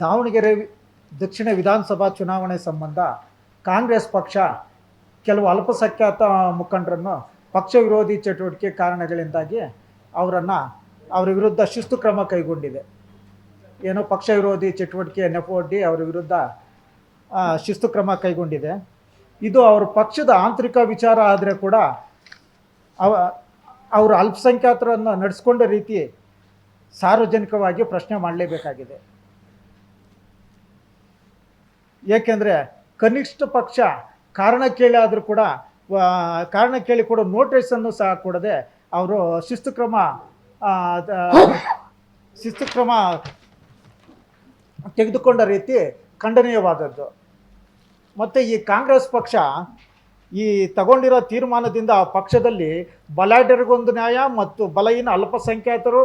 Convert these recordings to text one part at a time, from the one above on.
ದಾವಣಗೆರೆ ದಕ್ಷಿಣ ವಿಧಾನಸಭಾ ಚುನಾವಣೆ ಸಂಬಂಧ ಕಾಂಗ್ರೆಸ್ ಪಕ್ಷ ಕೆಲವು ಅಲ್ಪಸಂಖ್ಯಾತ ಮುಖಂಡರನ್ನು ಪಕ್ಷ ವಿರೋಧಿ ಚಟುವಟಿಕೆ ಕಾರಣಗಳಿಂದಾಗಿ ಅವರ ವಿರುದ್ಧ ಶಿಸ್ತು ಕ್ರಮ ಕೈಗೊಂಡಿದೆ. ಏನೋ ಪಕ್ಷ ವಿರೋಧಿ ಚಟುವಟಿಕೆ ನೆಪವೊಡ್ಡಿ ಅವರ ವಿರುದ್ಧ ಶಿಸ್ತು ಕ್ರಮ ಕೈಗೊಂಡಿದೆ. ಇದು ಅವ್ರ ಪಕ್ಷದ ಆಂತರಿಕ ವಿಚಾರ ಆದರೆ ಕೂಡ ಅವರು ಅಲ್ಪಸಂಖ್ಯಾತರನ್ನು ನಡೆಸ್ಕೊಂಡ ರೀತಿ ಸಾರ್ವಜನಿಕವಾಗಿ ಪ್ರಶ್ನೆ ಮಾಡಲೇಬೇಕಾಗಿದೆ. ಏಕೆಂದರೆ ಕನಿಷ್ಠ ಪಕ್ಷ ಕಾರಣ ಕೇಳಿ ಕೂಡ ನೋಟಿಸನ್ನು ಸಹ ಕೊಡದೆ ಅವರು ಶಿಸ್ತು ಕ್ರಮ ತೆಗೆದುಕೊಂಡ ರೀತಿ ಖಂಡನೀಯವಾದದ್ದು. ಮತ್ತು ಈ ಕಾಂಗ್ರೆಸ್ ಪಕ್ಷ ಈ ತಗೊಂಡಿರೋ ತೀರ್ಮಾನದಿಂದ ಪಕ್ಷದಲ್ಲಿ ಬಲಾಢ್ಯರಿಗೊಂದು ನ್ಯಾಯ ಮತ್ತು ಬಲಹೀನ ಅಲ್ಪಸಂಖ್ಯಾತರು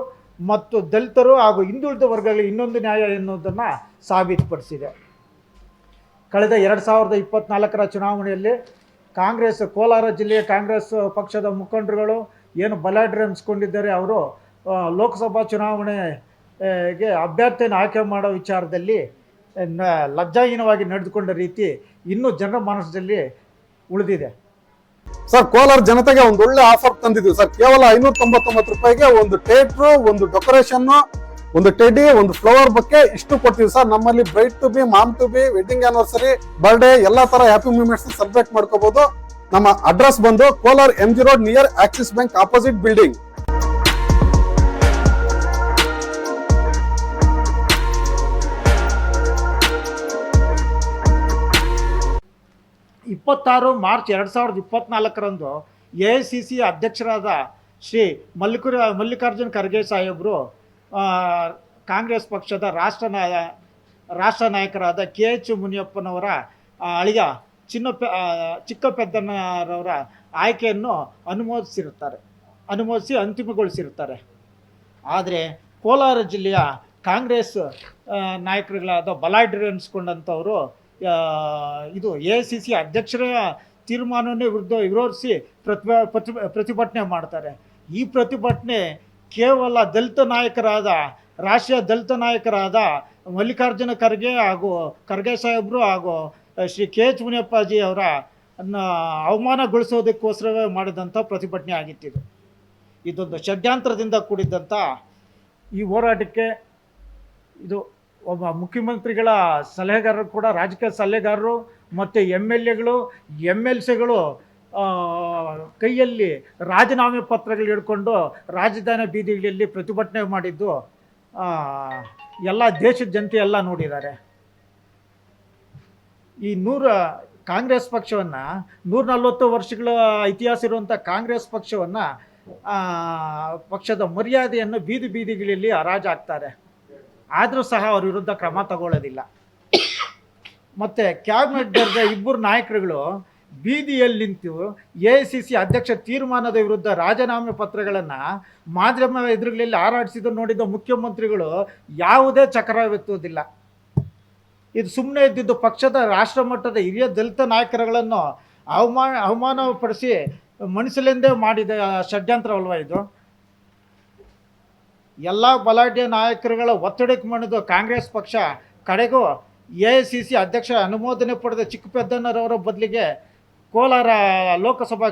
ಮತ್ತು ದಲಿತರು ಹಾಗೂ ಹಿಂದುಳಿದ ವರ್ಗಗಳಿಗೆ ಇನ್ನೊಂದು ನ್ಯಾಯ ಎನ್ನುವುದನ್ನು ಸಾಬೀತುಪಡಿಸಿದೆ. ಕಳೆದ 2024ರ ಚುನಾವಣೆಯಲ್ಲಿ ಕೋಲಾರ ಜಿಲ್ಲೆಯ ಕಾಂಗ್ರೆಸ್ ಪಕ್ಷದ ಮುಖಂಡರುಗಳು ಏನು ಬಲಾಢ್ಯರು ಅನಿಸ್ಕೊಂಡಿದ್ದಾರೆ, ಅವರು ಲೋಕಸಭಾ ಚುನಾವಣೆಗೆ ಅಭ್ಯರ್ಥಿಯನ್ನು ಆಯ್ಕೆ ಮಾಡೋ ವಿಚಾರದಲ್ಲಿ ಲಜ್ಜಾಹೀನವಾಗಿ ನಡೆದುಕೊಂಡ ರೀತಿ ಇನ್ನೂ ಜನರ ಮನಸ್ಸಲ್ಲಿ ಉಳಿದಿದೆ. ಸರ್, ಕೋಲಾರ ಜನತೆಗೆ ಒಂದು ಒಳ್ಳೆ ಆಫರ್ ತಂದಿದ್ವಿ ಸರ್. ಕೇವಲ 599 ರೂಪಾಯಿಗೆ ಒಂದು ಥಿಯೇಟ್ರು, ಒಂದು ಡೆಕೋರೇಷನ್, ಒಂದು ಟೆಡಿ, ಒಂದು ಫ್ಲವರ್ ಬೊಕ್ಕೆ ಇಷ್ಟು ಕೊಡ್ತೀವಿ ಸರ್. ನಮ್ಮಲ್ಲಿ bride to be, mom to be, wedding anniversary, birthday ಎಲ್ಲಾ ತರ ಹ್ಯಾಪಿ ಮೂಮೆಂಟ್ಸ್ ಸೆಲೆಬ್ರೇಟ್ ಮಾಡ್ಕೋಬಹುದು. ನಮ್ಮ ಅಡ್ರೆಸ್ ಬಂದು Kolar MG road near Axis bank opposite building. March 2024ರಂದು AICC ಅಧ್ಯಕ್ಷರಾದ ಶ್ರೀ ಮಲ್ಲಿಕಾರ್ಜುನ್ ಖರ್ಗೆ ಸಾಹೇಬರು ಕಾಂಗ್ರೆಸ್ ಪಕ್ಷದ ರಾಷ್ಟ್ರ ನಾಯಕರಾದ KH ಮುನಿಯಪ್ಪನವರ ಅಳಿಯ ಚಿಕ್ಕಪೆದ್ದಣ್ಣರವರ ಆಯ್ಕೆಯನ್ನು ಅನುಮೋದಿಸಿ ಅಂತಿಮಗೊಳಿಸಿರುತ್ತಾರೆ. ಆದರೆ ಕೋಲಾರ ಜಿಲ್ಲೆಯ ಕಾಂಗ್ರೆಸ್ ನಾಯಕರುಗಳಾದ ಬಲಾಢ್ಯರು ಅನಿಸ್ಕೊಂಡಂಥವರು ಇದು AICC ಅಧ್ಯಕ್ಷರ ತೀರ್ಮಾನವನ್ನೇ ವಿರೋಧಿಸಿ ಪ್ರತಿಭಟನೆ ಮಾಡ್ತಾರೆ. ಈ ಪ್ರತಿಭಟನೆ ಕೇವಲ ರಾಷ್ಟ್ರೀಯ ದಲಿತ ನಾಯಕರಾದ ಮಲ್ಲಿಕಾರ್ಜುನ ಖರ್ಗೆ ಹಾಗೂ ಖರ್ಗೆ ಸಾಹೇಬರು ಹಾಗೂ ಶ್ರೀ KH ಮುನಿಯಪ್ಪಾಜಿ ಅವರ ಅವಮಾನಗೊಳಿಸೋದಕ್ಕೋಸ್ಕರವೇ ಮಾಡಿದಂಥ ಪ್ರತಿಭಟನೆ ಆಗಿತ್ತಿದು. ಇದೊಂದು ಷಡ್ಯಂತ್ರದಿಂದ ಕೂಡಿದ್ದಂಥ ಈ ಹೋರಾಟಕ್ಕೆ ಇದು ಒಬ್ಬ ಮುಖ್ಯಮಂತ್ರಿಗಳ ಸಲಹೆಗಾರರು ಕೂಡ, ರಾಜಕೀಯ ಸಲಹೆಗಾರರು ಮತ್ತು MLAಗಳು MLCಗಳು ಕೈಯಲ್ಲಿ ರಾಜೀನಾಮೆ ಪತ್ರಗಳು ಹಿಡ್ಕೊಂಡು ರಾಜಧಾನಿ ಬೀದಿಗಳಲ್ಲಿ ಪ್ರತಿಭಟನೆ ಮಾಡಿದ್ದು ಎಲ್ಲ ದೇಶದ ಜನತೆ ಎಲ್ಲ ನೋಡಿದ್ದಾರೆ. ಈ ಕಾಂಗ್ರೆಸ್ ಪಕ್ಷವನ್ನು 140 ವರ್ಷಗಳ ಇತಿಹಾಸ ಇರುವಂಥ ಕಾಂಗ್ರೆಸ್ ಪಕ್ಷದ ಮರ್ಯಾದೆಯನ್ನು ಬೀದಿಗಳಲ್ಲಿ ಹರಾಜಾಗ್ತಾರೆ. ಆದರೂ ಸಹ ಅವ್ರ ವಿರುದ್ಧ ಕ್ರಮ ತಗೊಳ್ಳೋದಿಲ್ಲ. ಮತ್ತು ಕ್ಯಾಬಿನೆಟ್ ದರ್ಜೆ 2 ನಾಯಕರುಗಳು ಬೀದಿಯಲ್ಲಿ ನಿಂತು AICC ಅಧ್ಯಕ್ಷ ತೀರ್ಮಾನದ ವಿರುದ್ಧ ರಾಜೀನಾಮೆ ಪತ್ರಗಳನ್ನು ಮಾಧ್ಯಮ ಎದುರುಗಳಲ್ಲಿ ಹಾರಾಡಿಸಿದ್ದು ನೋಡಿದ ಮುಖ್ಯಮಂತ್ರಿಗಳು ಯಾವುದೇ ಚಕ್ರವೆತ್ತುವುದಿಲ್ಲ. ಇದು ಸುಮ್ಮನೆ ಇದ್ದಿದ್ದು ಪಕ್ಷದ ರಾಷ್ಟ್ರ ಮಟ್ಟದ ಹಿರಿಯ ದಲಿತ ನಾಯಕರುಗಳನ್ನು ಅವಮಾನಪಡಿಸಿ ಮಣಿಸಲೆಂದೇ ಮಾಡಿದ ಷಡ್ಯಂತ್ರವಲ್ವ ಇದು. ಎಲ್ಲ ಬಲಾಢ್ಯ ನಾಯಕರುಗಳ ಒತ್ತಡಕ್ಕೆ ಮಣಿದು ಕಾಂಗ್ರೆಸ್ ಪಕ್ಷ ಕಡೆಗೂ AICC ಅಧ್ಯಕ್ಷ ಅನುಮೋದನೆ ಪಡೆದ ಚಿಕ್ಕಪೆದ್ದಣ್ಣರವರ ಬದಲಿಗೆ ಕೋಲಾರ ಲೋಕಸಭಾ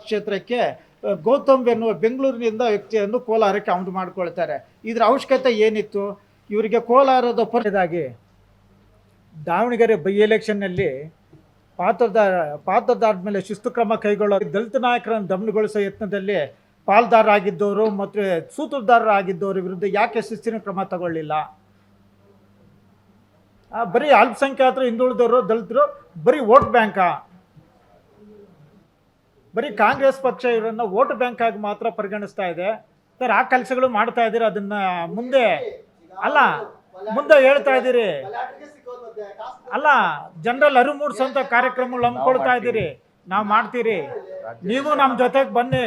ಕ್ಷೇತ್ರಕ್ಕೆ ಗೌತಮ್ ಎನ್ನುವ ಬೆಂಗಳೂರಿನಿಂದ ವ್ಯಕ್ತಿಯನ್ನು ಕೋಲಾರಕ್ಕೆ ಆಮದು ಮಾಡಿಕೊಳ್ತಾರೆ. ಇದರ ಅವಶ್ಯಕತೆ ಏನಿತ್ತು? ಇವರಿಗೆ ಕೋಲಾರದ ಪರಿದಾಗಿ ದಾವಣಗೆರೆ ಬೈ ಎಲೆಕ್ಷನ್ನಲ್ಲಿ ಪಾತ್ರದಾರ ಮೇಲೆ ಶಿಸ್ತು ಕ್ರಮ ಕೈಗೊಳ್ಳೋ ದಲಿತ ನಾಯಕರನ್ನು ದಮನಗೊಳಿಸೋ ಯತ್ನದಲ್ಲಿ ಪಾಲ್ದಾರರಾಗಿದ್ದವರು ಮತ್ತು ಸೂತ್ರಧಾರರಾಗಿದ್ದವರ ವಿರುದ್ಧ ಯಾಕೆ ಶಿಸ್ತಿನ ಕ್ರಮ ತಗೊಳ್ಳಿಲ್ಲ? ಬರೀ ಅಲ್ಪಸಂಖ್ಯಾತರು, ಹಿಂದುಳಿದವರು, ದಲಿತರು ಬರೀ ವೋಟ್ ಬ್ಯಾಂಕಾ? ಬರೀ ಕಾಂಗ್ರೆಸ್ ಪಕ್ಷ ಇವರನ್ನು ವೋಟ್ ಬ್ಯಾಂಕ್ ಆಗಿ ಮಾತ್ರ ಪರಿಗಣಿಸ್ತಾ ಇದೆ ಸರ್. ಆ ಕೆಲಸಗಳು ಮಾಡ್ತಾ ಇದ್ದೀರಿ, ಅದನ್ನ ಮುಂದೆ ಹೇಳ್ತಾ ಇದ್ದೀರಿ. ಜನರಲ್ ಅರಿವು ಮೂಡಿಸೋಂಥ ಕಾರ್ಯಕ್ರಮಗಳು ಹಮ್ಮಿಕೊಳ್ತಾ ಇದ್ದೀರಿ, ನಾವು ಮಾಡ್ತೀರಿ. ನೀವು ನಮ್ಮ ಜೊತೆಗೆ ಬನ್ನಿ,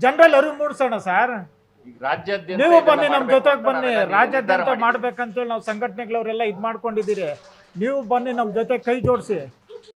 ಜನರಲ್ ಅರಿವು ಮೂಡಿಸೋಣ ಸರ್. ನೀವು ಬನ್ನಿ, ನಮ್ಮ ಜೊತೆಗೆ ಬನ್ನಿ. ರಾಜ್ಯಾದ್ಯಂತ ಮಾಡ್ಬೇಕಂತೇಳಿ ನಾವು ಸಂಘಟನೆಗಳವರೆಲ್ಲ ಇದು ಮಾಡ್ಕೊಂಡಿದ್ದೀರಿ. ನೀವು ಬನ್ನಿ, ನಮ್ಮ ಜೊತೆ ಕೈ ಜೋಡಿಸಿ.